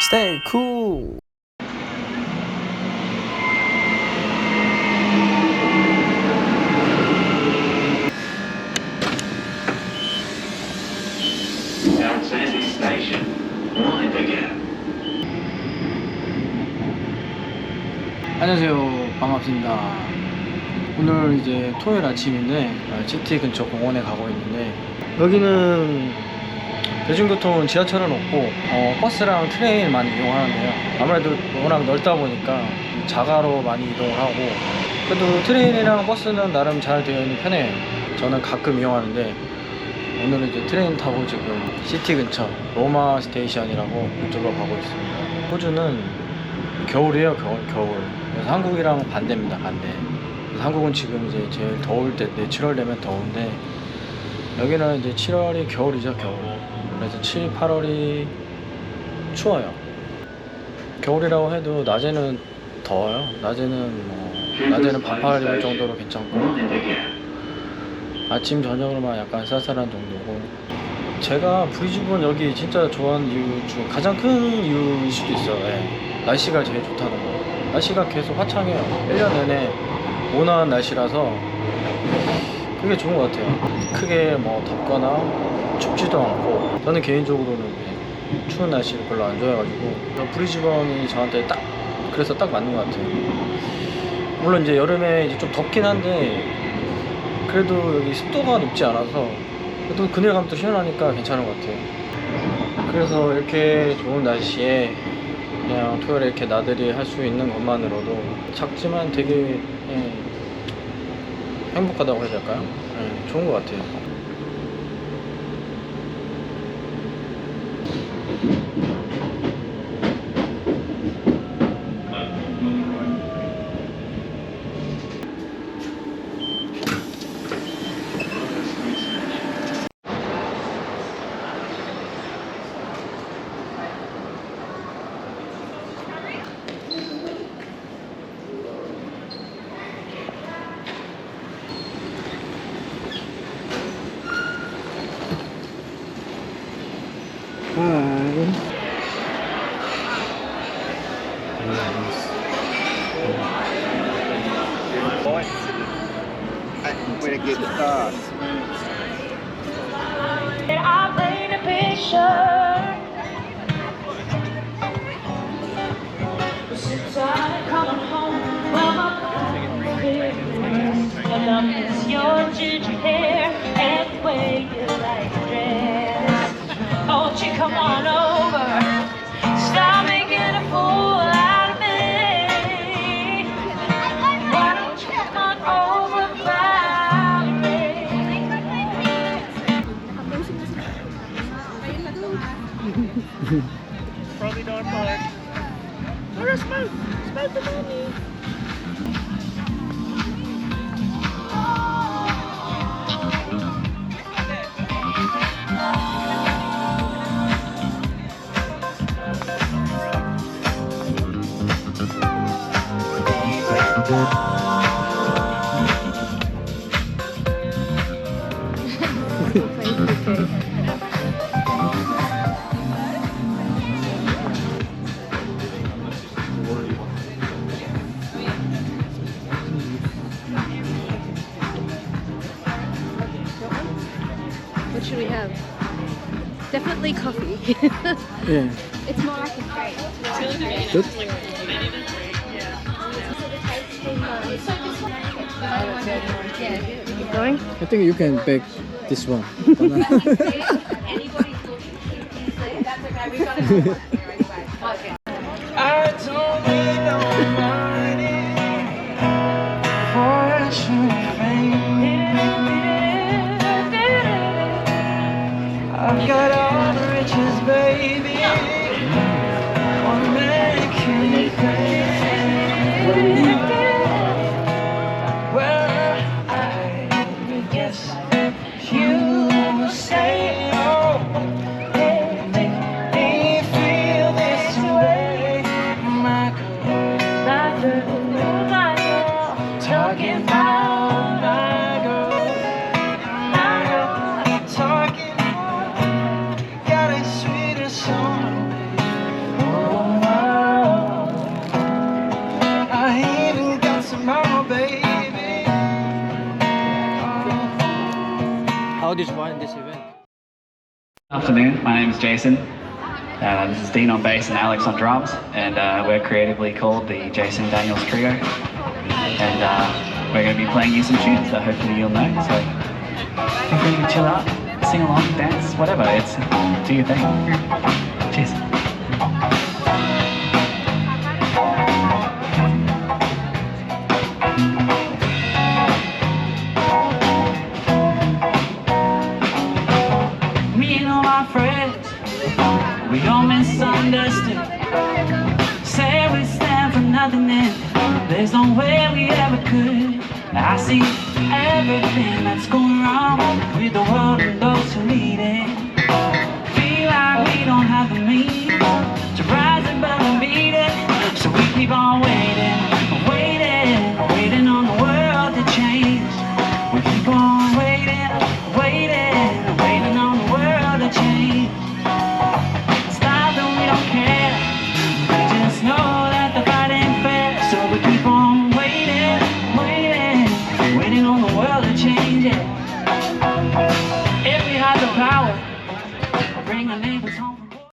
Stay cool. 안녕하세요, 반갑습니다. 오늘 이제 토요일 아침인데 시티 근처 공원에 가고 있는데, 여기는 대중교통은 지하철은 없고 버스랑 트레인 많이 이용하는데요. 아무래도 워낙 넓다 보니까 자가로 많이 이동을 하고, 그래도 트레인이랑 버스는 나름 잘 되어 있는 편이에요. 저는 가끔 이용하는데, 오늘은 이제 트레인 타고 지금 시티 근처 로마 스테이션이라고 그쪽으로 가고 있습니다. 호주는 겨울이에요. 겨울. 그래서 한국이랑 반대입니다. 반대. 그래서 한국은 지금 이제 제일 더울 때인데 7월 되면 더운데, 여기는 이제 7월이 겨울이죠. 겨울. 그래서 7, 8월이 추워요. 겨울이라고 해도 낮에는 더워요. 낮에는 반팔 입을 정도로 괜찮고, 아침 저녁으로만 약간 쌀쌀한 정도고. 제가 브리즈번 여기 진짜 좋아하는 이유 중 가장 큰 이유일 수도 있어요. 네. 날씨가 제일 좋다는 거. 날씨가 계속 화창해요. 1년 내내 온화한 날씨라서 그게 좋은 것 같아요. 크게 뭐 덥거나 춥지도 않고. 저는 개인적으로는 추운 날씨를 별로 안 좋아해가지고 브리즈번이 저한테 그래서 딱 맞는 것 같아요. 물론 이제 여름에 이제 좀 덥긴 한데, 그래도 여기 습도가 높지 않아서 또 그늘감도 시원하니까 괜찮은 것 같아요. 그래서 이렇게 좋은 날씨에 그냥 토요일에 이렇게 나들이 할 수 있는 것만으로도 작지만 되게 행복하다고 해야 될까요? 좋은 것 같아요. When it gets dark. I paint a picture. Since I come home, well, my business, and I miss your ginger hair and the way you like to dress. Won't you come on over? Stop making a fool out of me. Why don't you come on over, Valerie? Providore Park. Where's smoke? Smoke the money. What should we have? Definitely coffee. 예. It's more like a drink. Good. Keep going. I think you can bake this one. I told me don't mind it, fortune fame. I've got all the riches, baby. One man can claim. Well, I guess you will say, oh, make me feel this way. How did you find this event? Afternoon, my name is Jason. This is Dean on bass and Alex on drums, and we're creatively called the Jason Daniels Trio. And we're going to be playing you some tunes that hopefully you'll know. So feel free to chill out, sing along, dance, whatever. It's do your thing. Cheers. Me and all my friends, we all misunderstood. Say we stand for nothing and there's no way we ever could. I see everything that's going wrong with the world and those who lead it.